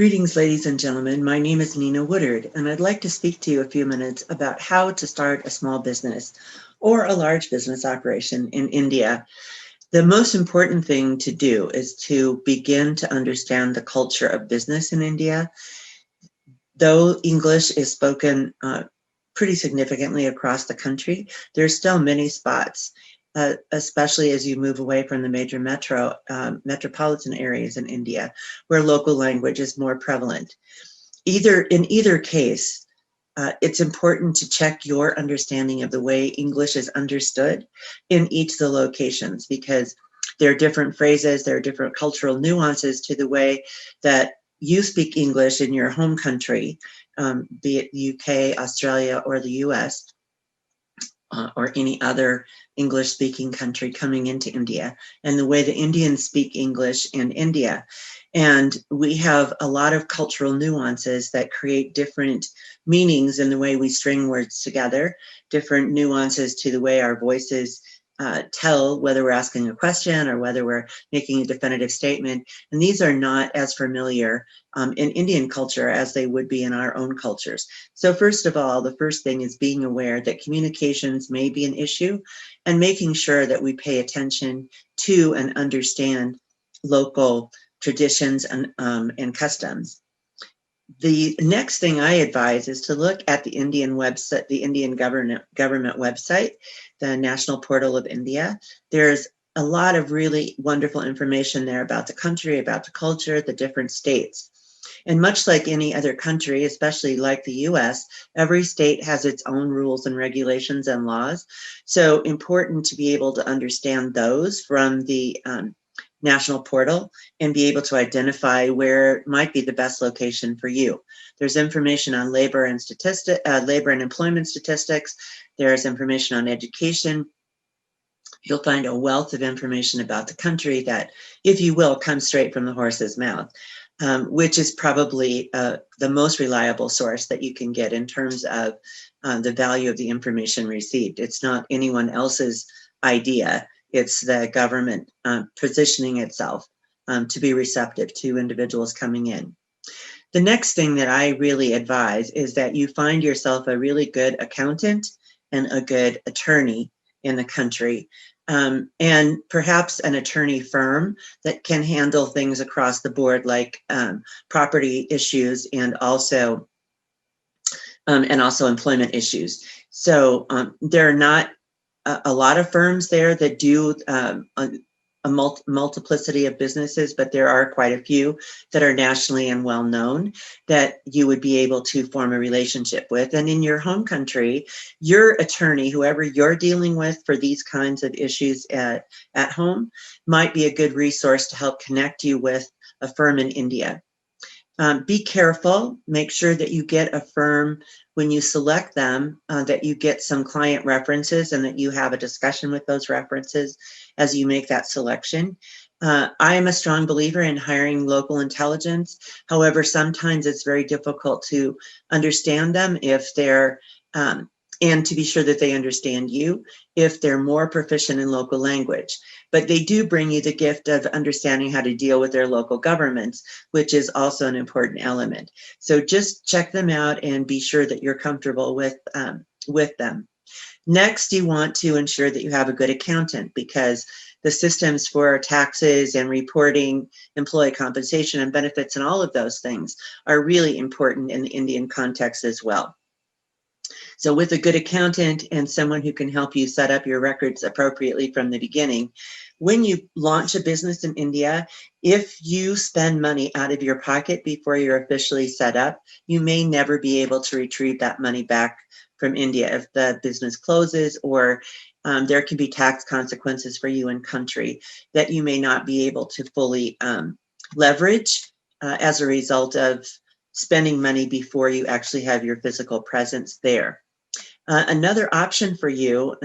Greetings, ladies and gentlemen. My name is E Woodard, and I'd like to speak to you a few minutes about how to start a small business or a large business operation in India. The most important thing to do is to begin to understand the culture of business in India. Though English is spoken pretty significantly across the country, there's still many spots, especially as you move away from the major metropolitan areas in India, where local language is more prevalent. In either case, it's important to check your understanding of the way English is understood in each of the locations, because there are different phrases, there are different cultural nuances to the way that you speak English in your home country, be it UK, Australia, or the US, or any other English-speaking country coming into India, and the way the Indians speak English in India. And we have a lot of cultural nuances that create different meanings in the way we string words together, different nuances to the way our voices tell whether we're asking a question or whether we're making a definitive statement. And these are not as familiar in Indian culture as they would be in our own cultures. So first of all, the first thing is being aware that communications may be an issue and making sure that we pay attention to and understand local traditions and customs. The next thing I advise is to look at the Indian website, the Indian government website, the National Portal of India. There's a lot of really wonderful information there about the country, about the culture, the different states. And much like any other country, especially like the US, every state has its own rules and regulations and laws. So important to be able to understand those from the national portal and be able to identify where might be the best location for you. There's information on labor and employment statistics. There's information on education. You'll find a wealth of information about the country that, if you will, comes straight from the horse's mouth, which is probably the most reliable source that you can get in terms of the value of the information received. It's not anyone else's idea. It's the government positioning itself to be receptive to individuals coming in. The next thing that I really advise is that you find yourself a really good accountant and a good attorney in the country, and perhaps an attorney firm that can handle things across the board, like property issues and also employment issues. So there are not a lot of firms there that do a multiplicity of businesses, but there are quite a few that are nationally and well known that you would be able to form a relationship with. And in your home country, your attorney, whoever you're dealing with for these kinds of issues at home, might be a good resource to help connect you with a firm in India. Be careful, make sure that you get a firm when you select them, that you get some client references and that you have a discussion with those references as you make that selection. I am a strong believer in hiring local intelligence. However, sometimes it's very difficult to understand them if they're, and to be sure that they understand you if they're more proficient in local language. But they do bring you the gift of understanding how to deal with their local governments, which is also an important element. So just check them out and be sure that you're comfortable with them. Next, you want to ensure that you have a good accountant, because the systems for taxes and reporting, employee compensation and benefits and all of those things are really important in the Indian context as well. So with a good accountant and someone who can help you set up your records appropriately from the beginning, when you launch a business in India, if you spend money out of your pocket before you're officially set up, you may never be able to retrieve that money back from India if the business closes, or there can be tax consequences for you in country that you may not be able to fully leverage as a result of spending money before you actually have your physical presence there. Another option for you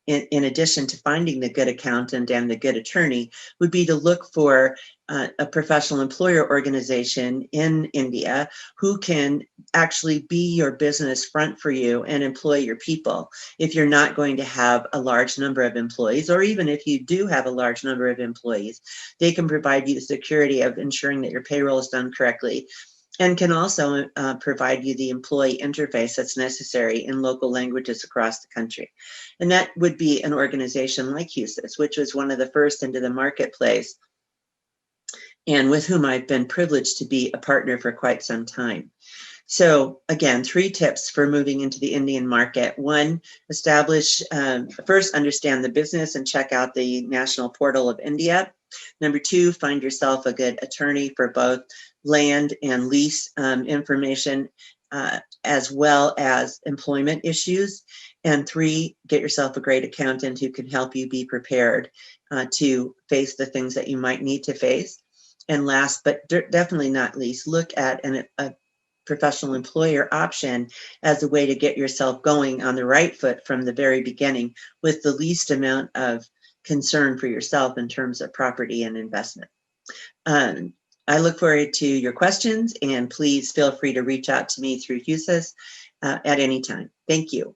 in addition to finding the good accountant and the good attorney, would be to look for a professional employer organization in India who can actually be your business front for you and employ your people. If you're not going to have a large number of employees, or even if you do have a large number of employees, they can provide you the security of ensuring that your payroll is done correctly, and can also provide you the employee interface that's necessary in local languages across the country. And that would be an organization like Husys, which was one of the first into the marketplace, and with whom I've been privileged to be a partner for quite some time. So again, 3 tips for moving into the Indian market. 1, first understand the business and check out the national portal of India. Number 2, find yourself a good attorney for both land and lease information, as well as employment issues. And 3, get yourself a great accountant who can help you be prepared to face the things that you might need to face. And last, but definitely not least, look at a professional employer option as a way to get yourself going on the right foot from the very beginning with the least amount of concern for yourself in terms of property and investment. I look forward to your questions, and please feel free to reach out to me through Husys at any time. Thank you.